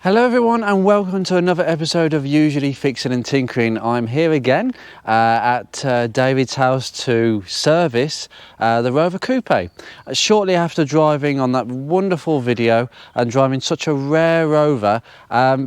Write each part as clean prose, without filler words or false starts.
Hello everyone and welcome to another episode of Usually Fixing and Tinkering. I'm here again at David's house to service the Rover Coupe. Shortly after driving on that wonderful video and driving such a rare Rover,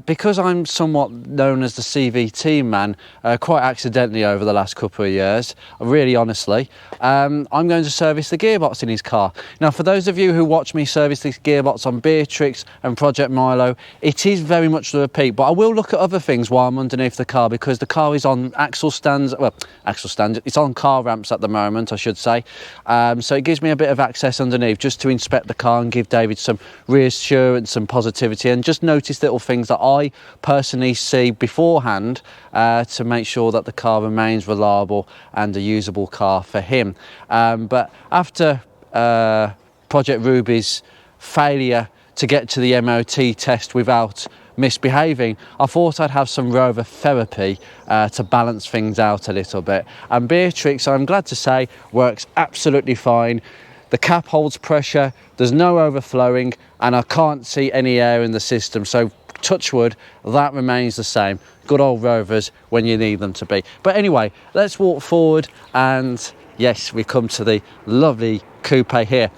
because I'm somewhat known as the CVT man, quite accidentally over the last couple of years, really honestly, I'm going to service the gearbox in his car. Now for those of you who watch me service this gearbox on Beatrix and Project Milo, it is very much the repeat, but I will look at other things while I'm underneath the car because the car is on axle stands, it's on car ramps at the moment, I should say. So it gives me a bit of access underneath just to inspect the car and give David some reassurance and positivity and just notice little things that I personally see beforehand to make sure that the car remains reliable and a usable car for him. But after Project Ruby's failure to get to the MOT test without misbehaving, I thought I'd have some Rover therapy to balance things out a little bit. And Beatrix, I'm glad to say, works absolutely fine. The cap holds pressure, there's no overflowing, and I can't see any air in the system. So touch wood, that remains the same. Good old Rovers when you need them to be. But anyway, let's walk forward and yes, we come to the lovely coupe here.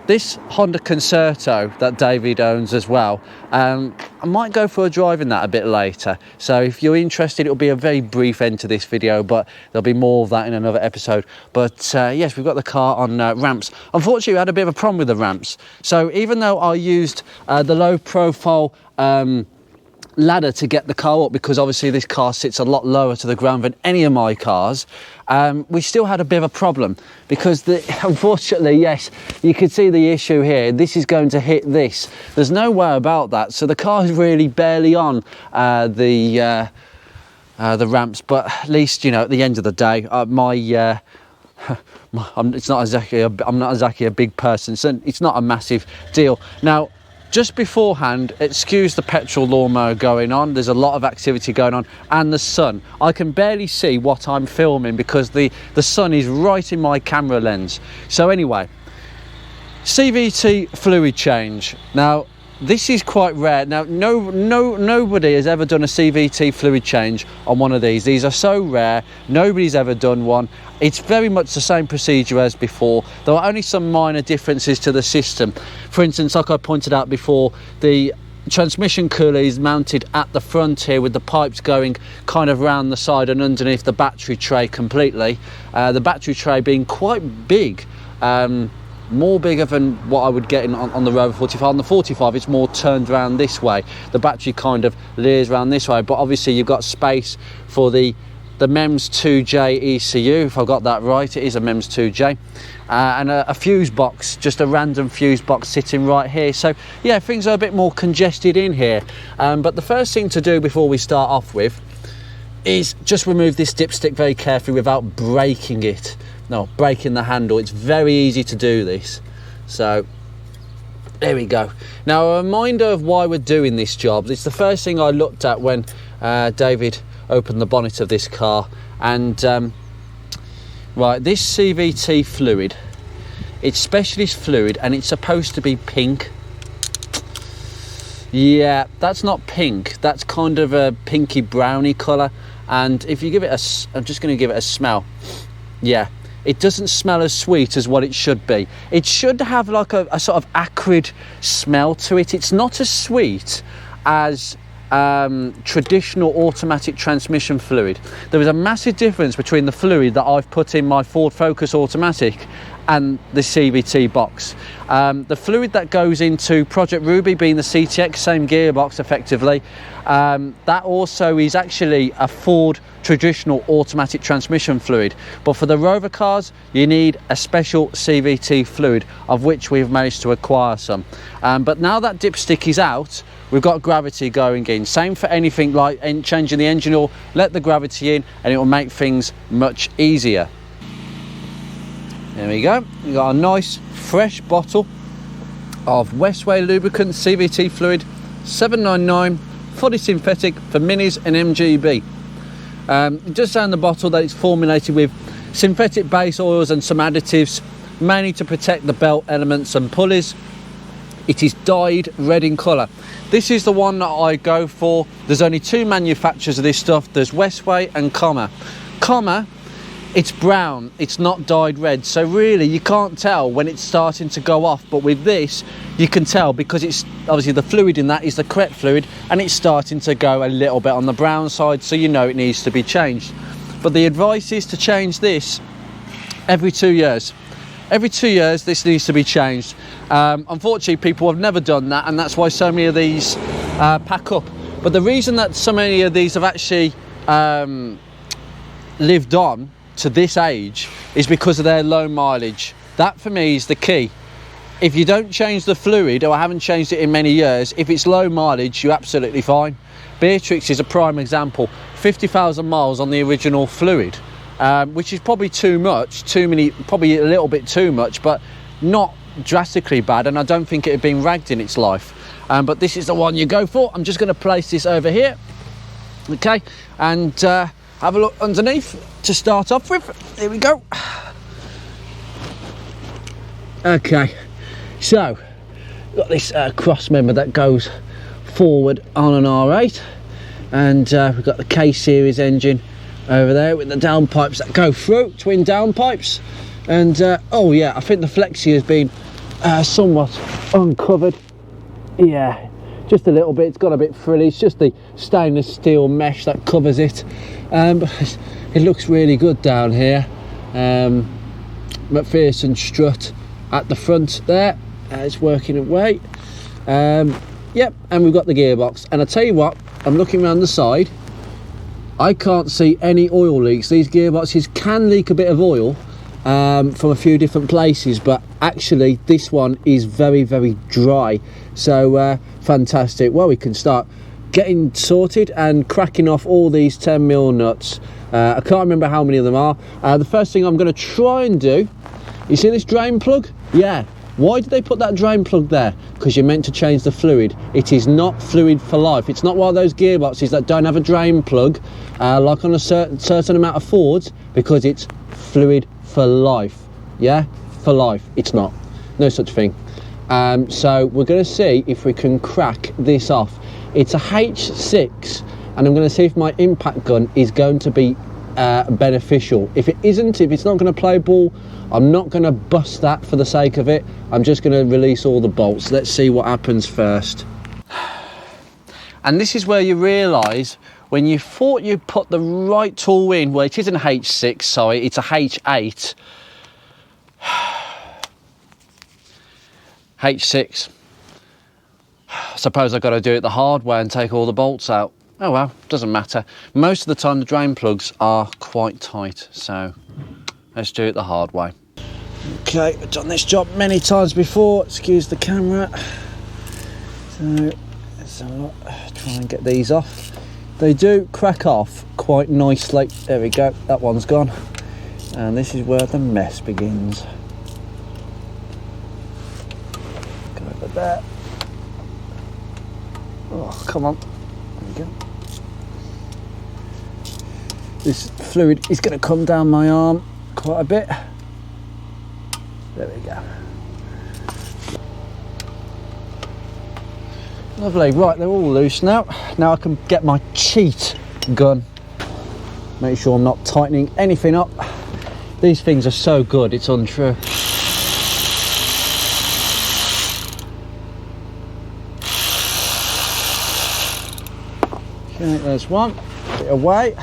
This Honda Concerto that David owns as well, I might go for a drive in that a bit later. So if you're interested, it'll be a very brief end to this video, but there'll be more of that in another episode. But yes, we've got the car on ramps. Unfortunately, we had a bit of a problem with the ramps. So even though I used the low profile ladder to get the car up, because obviously this car sits a lot lower to the ground than any of my cars, we still had a bit of a problem because unfortunately, yes, you can see the issue here. This is going to hit this. There's no way about that. So the car is really barely on the ramps, but at least, you know, at the end of the day, I'm not exactly a big person, so it's not a massive deal. Now, just beforehand, excuse the petrol lawnmower going on. There's a lot of activity going on, and the sun. I can barely see what I'm filming because the sun is right in my camera lens. So anyway, CVT fluid change. Now, this is quite rare. Now, nobody has ever done a CVT fluid change on one of these. These are so rare. Nobody's ever done one. It's very much the same procedure as before. There are only some minor differences to the system. For instance, like I pointed out before, the transmission cooler is mounted at the front here with the pipes going kind of round the side and underneath the battery tray completely. The battery tray being quite big. More bigger than what I would get on the Rover 45. On the 45, it's more turned around this way. The battery kind of leers around this way, but obviously you've got space for the MEMS 2J ECU, if I got that right. It is a MEMS 2J. And a fuse box, just a random fuse box sitting right here. So yeah, things are a bit more congested in here. But the first thing to do before we start off with is just remove this dipstick very carefully without breaking it. No, breaking the handle. It's very easy to do this. So there we go. Now, a reminder of why we're doing this job. It's the first thing I looked at when David opened the bonnet of this car. And right, this CVT fluid, it's specialist fluid and it's supposed to be pink. Yeah, that's not pink. That's kind of a pinky browny colour. And if you give it I'm just going to give it a smell. Yeah. It doesn't smell as sweet as what it should be. It should have like a sort of acrid smell to it. It's not as sweet as traditional automatic transmission fluid. There is a massive difference between the fluid that I've put in my Ford Focus automatic and the CVT box. The fluid that goes into Project Ruby, being the CTX, same gearbox effectively, that also is actually a Ford traditional automatic transmission fluid, but for the Rover cars you need a special CVT fluid, of which we've managed to acquire some. But now that dipstick is out, we've got gravity going in. Same for anything like changing the engine oil. Let the gravity in and it will make things much easier. There we go. We've got a nice fresh bottle of Westway lubricant CVT fluid, 799, fully synthetic for minis and MGB. It does say on the bottle that it's formulated with synthetic base oils and some additives, mainly to protect the belt elements and pulleys. It is dyed red in colour. This is the one that I go for. There's only 2 manufacturers of this stuff. There's Westway and Comma. Comma, it's brown, it's not dyed red, so really you can't tell when it's starting to go off, but with this you can tell, because it's obviously the fluid in that is the correct fluid, and it's starting to go a little bit on the brown side, so you know it needs to be changed. But the advice is to change this every 2 years. Every 2 years this needs to be changed. Unfortunately people have never done that, and that's why so many of these pack up. But the reason that so many of these have actually lived on to this age is because of their low mileage. That for me is the key. If you don't change the fluid, or I haven't changed it in many years, if it's low mileage, you're absolutely fine. Beatrix is a prime example. 50,000 miles on the original fluid, which is probably too much, probably a little bit too much, but not drastically bad, and I don't think it had been ragged in its life. But this is the one you go for. I'm just going to place this over here, okay, and have a look underneath to start off with. Here we go. Okay, so got this cross member that goes forward on an R8, and we've got the K series engine over there with the downpipes that go through, twin downpipes, and oh yeah, I think the flexi has been somewhat uncovered. Yeah, just a little bit. It's got a bit frilly. It's just the stainless steel mesh that covers it, but it looks really good down here. McPherson strut at the front there, it's working away. Yep, and we've got the gearbox, and I tell you what, I'm looking around the side, I can't see any oil leaks. These gearboxes can leak a bit of oil from a few different places, but actually this one is very, very dry. So fantastic. Well, we can start getting sorted and cracking off all these 10mm nuts. I can't remember how many of them are. The first thing I'm going to try and do, you see this drain plug? Yeah. Why did they put that drain plug there? Because you're meant to change the fluid. It is not fluid for life. It's not one of those gearboxes that don't have a drain plug, like on a certain amount of Fords, because it's fluid for life. Yeah, for life. It's not. No such thing. So we're going to see if we can crack this off. It's a H6, and I'm going to see if my impact gun is going to be beneficial. If it isn't, if it's not going to play ball, I'm not going to bust that for the sake of it. I'm just going to release all the bolts. Let's see what happens first. And this is where you realise, when you thought you put the right tool in, well, it isn't a H6, sorry, it's a H8. H6. I suppose I've got to do it the hard way and take all the bolts out. Oh well, doesn't matter. Most of the time the drain plugs are quite tight, so let's do it the hard way. Okay, I've done this job many times before, excuse the camera. So let's try and get these off. They do crack off quite nicely. There we go, that one's gone. And this is where the mess begins. Go over there. Oh, come on. There we go. This fluid is going to come down my arm quite a bit. There we go. Lovely. Right, they're all loose now. Now I can get my cheat gun. Make sure I'm not tightening anything up. These things are so good, it's untrue. Okay, there's one. Put it away.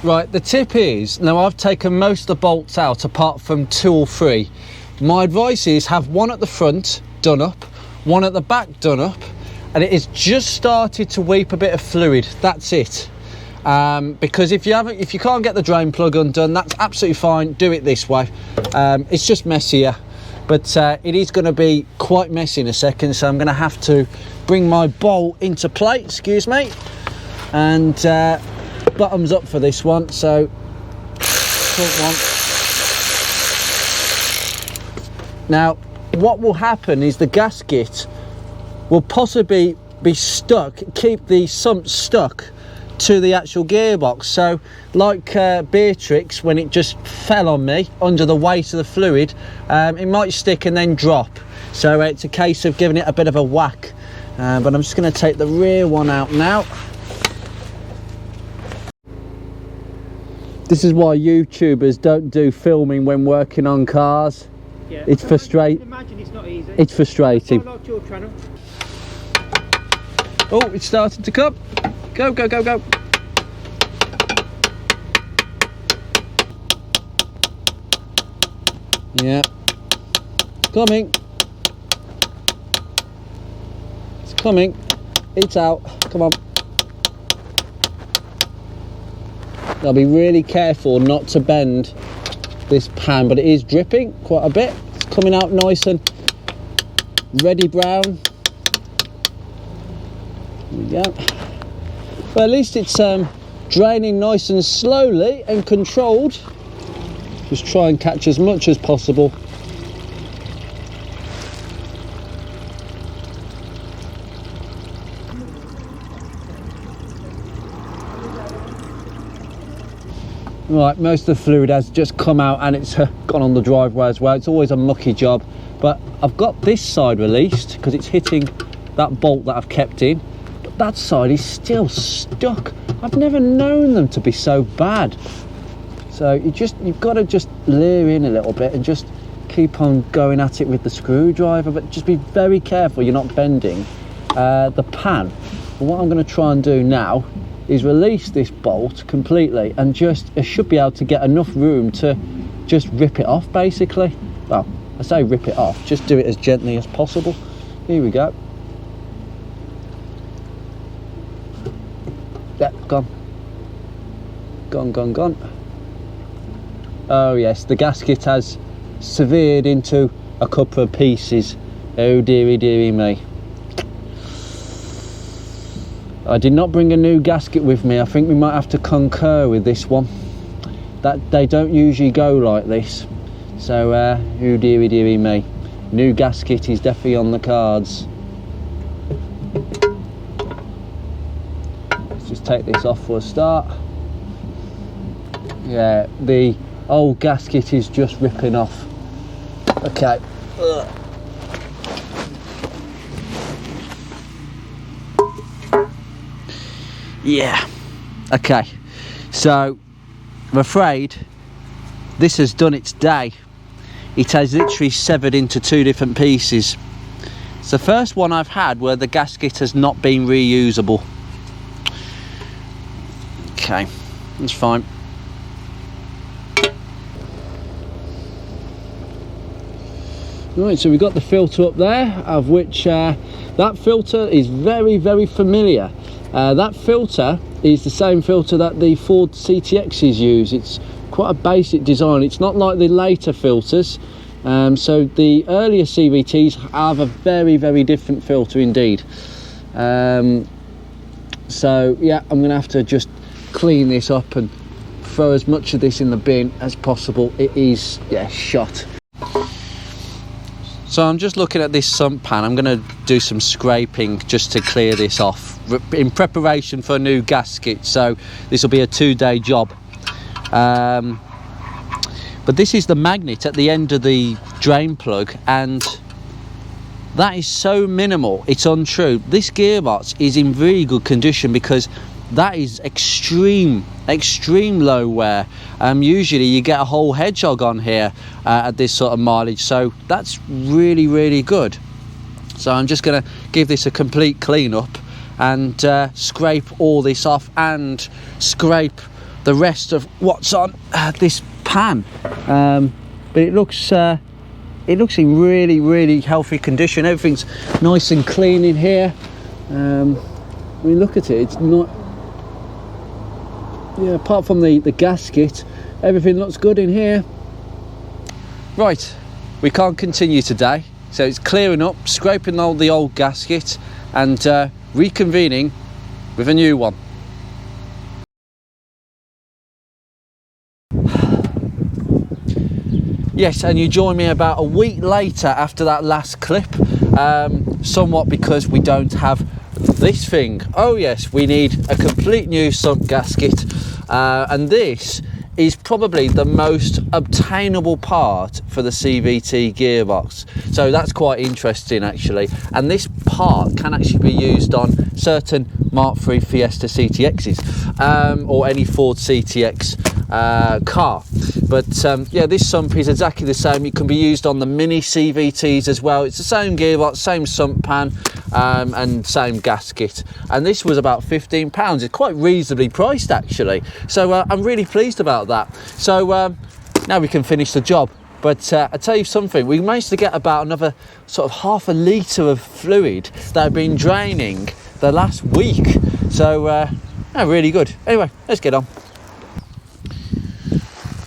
Right, the tip is, now I've taken most of the bolts out apart from 2 or 3. My advice is have one at the front done up, one at the back done up, and it has just started to weep a bit of fluid. That's it. Because if you can't get the drain plug undone, that's absolutely fine. Do it this way. It's just messier, but it is going to be quite messy in a second. So I'm going to have to bring my bolt into play. Excuse me, and bottoms up for this one. So front one. Now, what will happen is the gasket will possibly be stuck, keep the sump stuck to the actual gearbox. So like Beatrix, when it just fell on me under the weight of the fluid, it might stick and then drop. So it's a case of giving it a bit of a whack. But I'm just going to take the rear one out now. This is why YouTubers don't do filming when working on cars. Yeah. It's frustrating. Imagine it's not easy. It's frustrating. I like your channel. Oh, it's starting to come. Go, go, go, go. Yeah. It's coming. It's coming. It's out. Come on. I'll be really careful not to bend this pan, but it is dripping quite a bit. It's coming out nice and reddy brown. Yeah. Well, at least it's draining nice and slowly and controlled. Just try and catch as much as possible. Right, most of the fluid has just come out and it's gone on the driveway as well. It's always a mucky job, but I've got this side released because it's hitting that bolt that I've kept in. But that side is still stuck. I've never known them to be so bad. So you've got to just leer in a little bit and just keep on going at it with the screwdriver, but just be very careful you're not bending the pan. But what I'm going to try and do now is release this bolt completely, and I should be able to get enough room to just rip it off, basically. Well, I say rip it off, just do it as gently as possible. Here we go. Yeah, gone. Gone, gone, gone. Oh yes, the gasket has severed into a couple of pieces. Oh dearie, dearie me. I did not bring a new gasket with me. I think we might have to concur with this one. That they don't usually go like this. So, oh dearie, dearie me. New gasket is definitely on the cards. Let's just take this off for a start. Yeah, the old gasket is just ripping off. Okay. Ugh. Yeah, okay, so I'm afraid this has done its day. It has literally severed into two different pieces. It's the first one I've had where the gasket has not been reusable. Okay, that's fine. Right, so we've got the filter up there, of which that filter is very, very familiar. That filter is the same filter that the Ford CTXs use. It's quite a basic design. It's not like the later filters. So the earlier CVTs have a very, very different filter indeed. So yeah, I'm gonna have to just clean this up and throw as much of this in the bin as possible. It is, yeah, shot. So I'm just looking at this sump pan. I'm going to do some scraping just to clear this off in preparation for a new gasket. So this will be a 2-day job. But this is the magnet at the end of the drain plug, and that is so minimal, it's untrue. This gearbox is in really good condition because that is extreme low wear. Usually you get a whole hedgehog on here at this sort of mileage, so that's really, really good. So I'm just going to give this a complete clean up and scrape all this off and scrape the rest of what's on this pan. But it looks in really, really healthy condition. Everything's nice and clean in here. I mean, look at it, it's not, yeah, apart from the gasket, everything looks good in here. Right, we can't continue today, so it's clearing up, scraping all the old gasket and reconvening with a new one. Yes, and you join me about a week later after that last clip, somewhat because we don't have this thing. Oh yes, we need a complete new sump gasket, and this is probably the most obtainable part for the CVT gearbox, so that's quite interesting actually. And this part can actually be used on certain Mark III Fiesta CTXs, or any Ford CTX car. But yeah, this sump is exactly the same. It can be used on the mini CVTs as well. It's the same gearbox, same sump pan, and same gasket, and this was about £15. It's quite reasonably priced actually, so I'm really pleased about that. So now we can finish the job. But I tell you something, we managed to get about another sort of half a litre of fluid that had been draining the last week, so yeah, really good. Anyway, let's get on.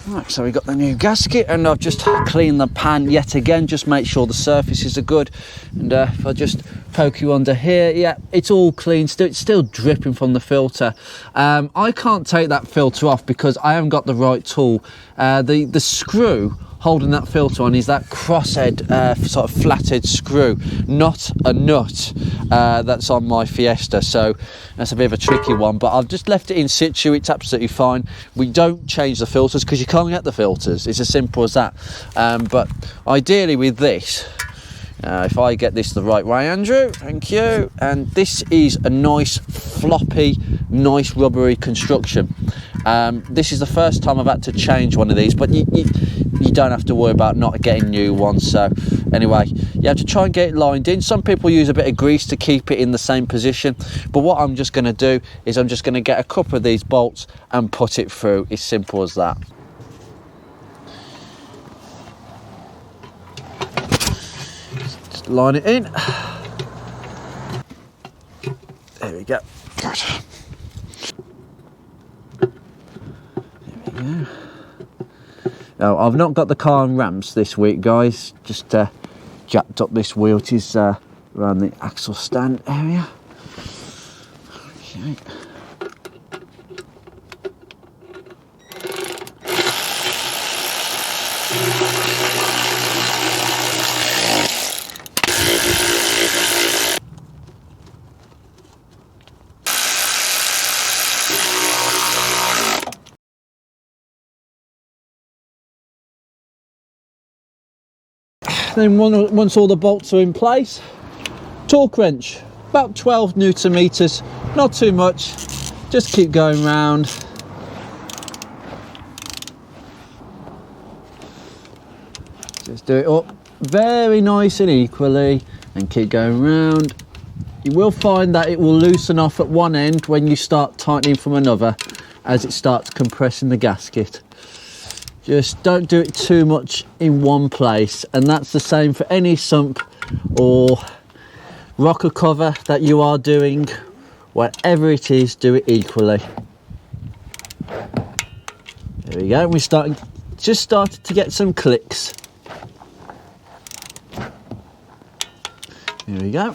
Right, so we got the new gasket, and I've just cleaned the pan yet again, just make sure the surfaces are good. And if I just poke you under here, yeah, it's all clean. It's still dripping from the filter. I can't take that filter off because I haven't got the right tool. The screw holding that filter on is that crosshead sort of flathead screw, not a nut that's on my Fiesta, so that's a bit of a tricky one. But I've just left it in situ. It's absolutely fine. We don't change the filters because you can't get the filters. It's as simple as that. But ideally with this, if I get this the right way, Andrew, thank you. And this is a nice floppy, nice rubbery construction. This is the first time I've had to change one of these, but you don't have to worry about not getting new ones. So anyway, you have to try and get it lined in. Some people use a bit of grease to keep it in the same position, but what I'm just going to do is I'm just going to get a couple of these bolts and put it through. It's simple as that. Just line it in. There we go. Good. Yeah. Now, I've not got the car on ramps this week, guys. Just jacked up this wheel. It is around the axle stand area. Okay. Then once all the bolts are in place, torque wrench, about 12 Newton meters, not too much, just keep going round. Just do it up very nice and equally and keep going round. You will find that it will loosen off at one end when you start tightening from another, as it starts compressing the gasket. Just don't do it too much in one place, and that's the same for any sump or rocker cover that you are doing. Whatever it is, do it equally. There we go. We're just started to get some clicks. Here we go.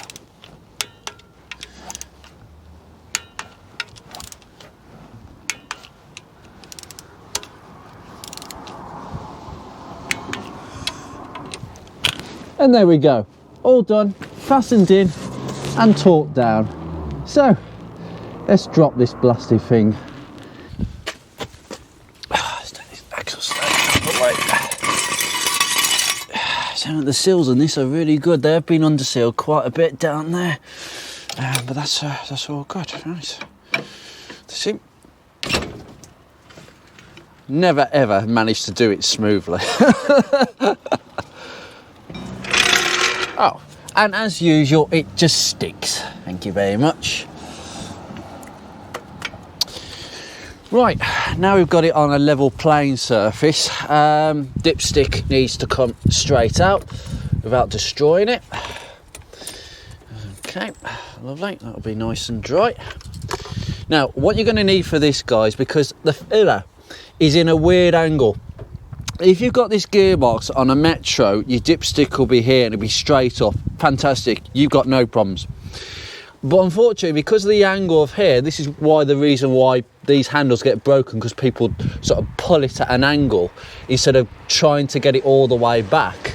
And there we go, all done, fastened in and torqued down. So let's drop this blasted thing. Let's take this axle stand away. So the seals on this are really good. They have been under seal quite a bit down there, but that's all good. Right. See, never ever managed to do it smoothly. Oh, and as usual, it just sticks. Thank you very much. Right, now we've got it on a level plane surface. Dipstick needs to come straight out without destroying it. Okay, lovely. That'll be nice and dry. Now, what you're going to need for this, guys, because the filler is in a weird angle. If you've got this gearbox on a Metro, your dipstick will be here and it'll be straight up. Fantastic, you've got no problems. But unfortunately, because of the angle of here, this is why the reason why these handles get broken, because people sort of pull it at an angle instead of trying to get it all the way back.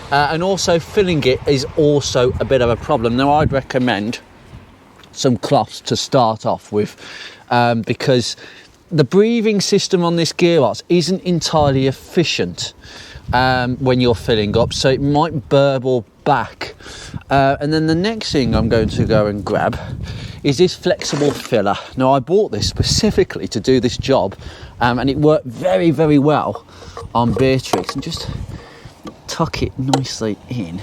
And also filling it is also a bit of a problem. Now, I'd recommend some cloths to start off with, because the breathing system on this gearbox isn't entirely efficient when you're filling up, so it might burble back. And then the next thing I'm going to go and grab is this flexible filler. Now, I bought this specifically to do this job, and it worked very, very well on Beatrix. And just tuck it nicely in.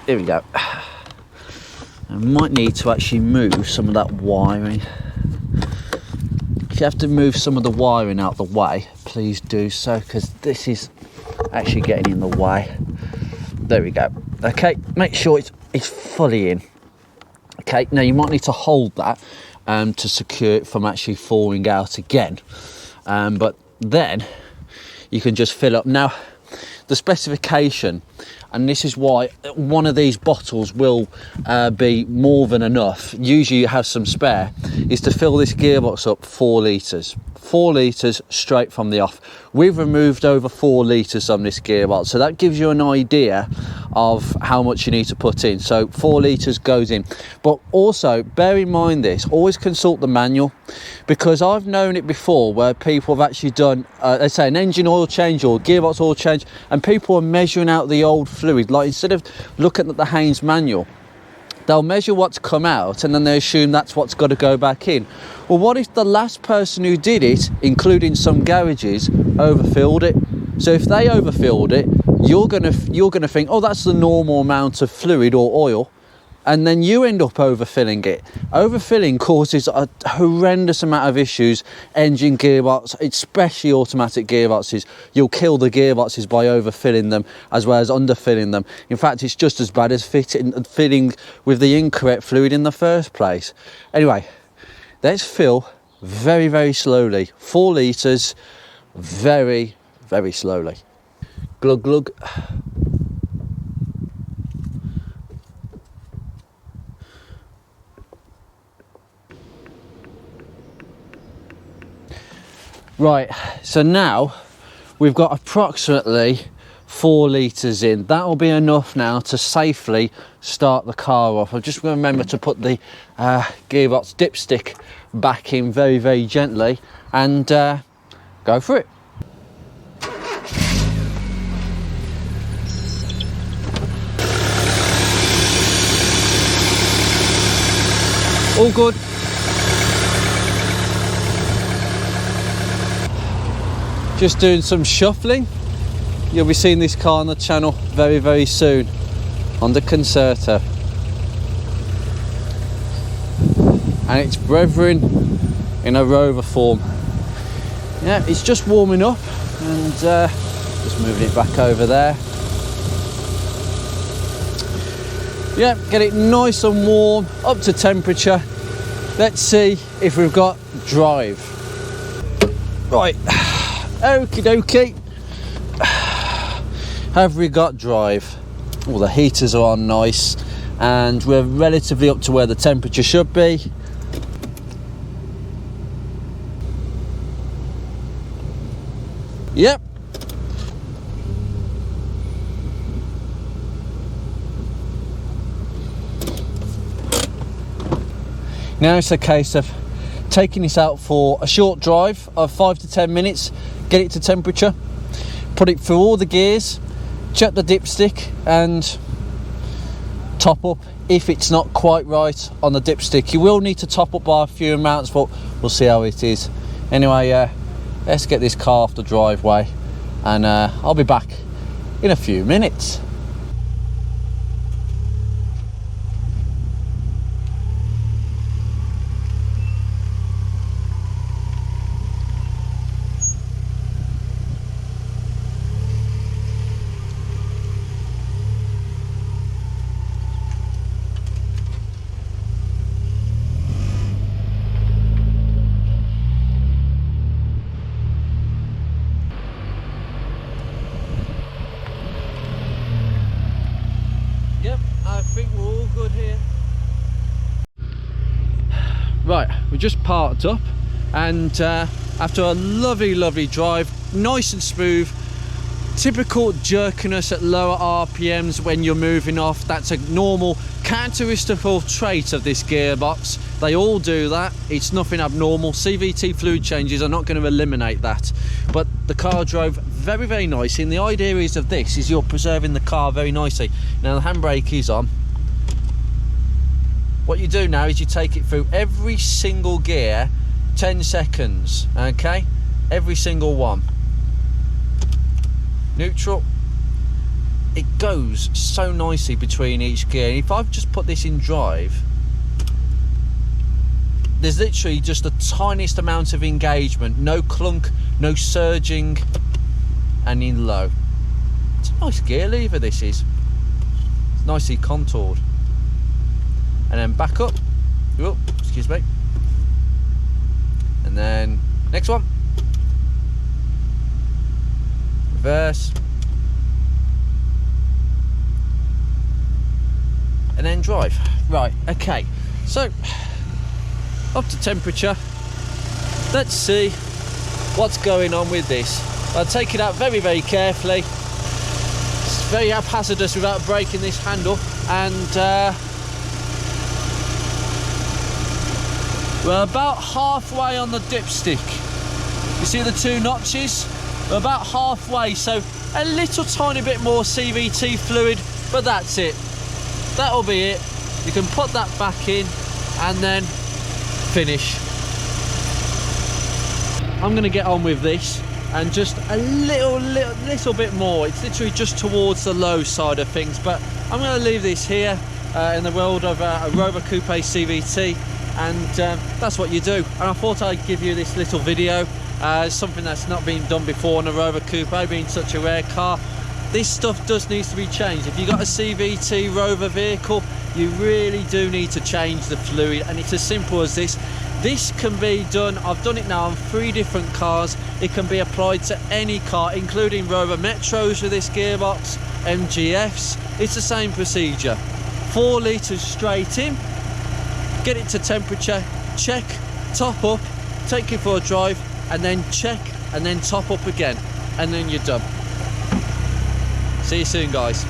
There we go. I might need to actually move some of that wiring. If you have to move some of the wiring out the way, please do so, because this is actually getting in the way. There we go. Okay, make sure it's fully in. Okay, now you might need to hold that to secure it from actually falling out again. But then you can just fill up. Now, the specification, and this is why one of these bottles will be more than enough, usually you have some spare, is to fill this gearbox up 4 litres. 4 litres straight from the off. We've removed over 4 litres on this gearbox, so that gives you an idea of how much you need to put in. So 4 litres goes in. But also bear in mind this, always consult the manual, because I've known it before where people have actually done let's say an engine oil change or gearbox oil change, and people are measuring out the old fluid. Like, instead of looking at the Haynes manual, they'll measure what's come out and then they assume that's what's got to go back in. Well, what if the last person who did it, including some garages, overfilled it? So if they overfilled it, you're gonna think, oh, that's the normal amount of fluid or oil, and then you end up overfilling it. Overfilling causes a horrendous amount of issues. Engine, gearbox, especially automatic gearboxes. You'll kill the gearboxes by overfilling them as well as underfilling them. In fact, it's just as bad as filling with the incorrect fluid in the first place. Anyway, let's fill very, very slowly. 4 litres, very, very slowly. Glug, glug. Right, so now we've got approximately 4 litres in. That'll be enough now to safely start the car off. I've just remember to put the gearbox dipstick back in very, very gently and go for it. All good. Just doing some shuffling. You'll be seeing this car on the channel very, very soon on the Concerto. And it's brethren in a Rover form. Yeah, it's just warming up, and just moving it back over there. Yeah, get it nice and warm, up to temperature. Let's see if we've got drive. Right. Okie dokie. Have we got drive? All the heaters are on nice, and we're relatively up to where the temperature should be. Yep. Now it's a case of taking this out for a short drive of 5 to 10 minutes, get it to temperature, put it through all the gears, check the dipstick and top up if it's not quite right on the dipstick. You will need to top up by a few amounts, but we'll see how it is. Anyway, let's get this car off the driveway, and I'll be back in a few minutes. Yep, I think we're all good here. Right, we just parked up, and after a lovely drive, nice and smooth, typical jerkiness at lower RPMs when you're moving off. That's a normal characteristical trait of this gearbox. They all do that. It's nothing abnormal. CVT fluid changes are not going to eliminate that. But the car drove very, very nicely, and the idea is of this is you're preserving the car very nicely. Now the handbrake is on. What you do now is you take it through every single gear 10 seconds, okay? Every single one. Neutral. It goes so nicely between each gear. And if I've just put this in drive, there's literally just the tiniest amount of engagement, no clunk, no surging, and in low. It's a nice gear lever, this is. It's nicely contoured. And then back up. Oh, excuse me. And then next one. Reverse. And then drive. Right, okay. So, up to temperature. Let's see what's going on with this. I'll take it out very, very carefully. It's very hazardous without breaking this handle. And we're about halfway on the dipstick. You see the two notches? We're about halfway, so a little tiny bit more CVT fluid, but that's it. That'll be it. You can put that back in and then finish. I'm going to get on with this and just a little bit more. It's literally just towards the low side of things, but I'm going to leave this here in the world of a Rover Coupe CVT, and that's what you do. And I thought I'd give you this little video. Something that's not been done before on a Rover Coupe, being such a rare car. This stuff does need to be changed. If you've got a CVT Rover vehicle, you really do need to change the fluid, and it's as simple as this. This can be done, I've done it now on 3 different cars. It can be applied to any car, including Rover Metros with this gearbox, MGFs. It's the same procedure. 4 litres straight in, get it to temperature, check, top up, take it for a drive, and then check, and then top up again, and then you're done. See you soon, guys.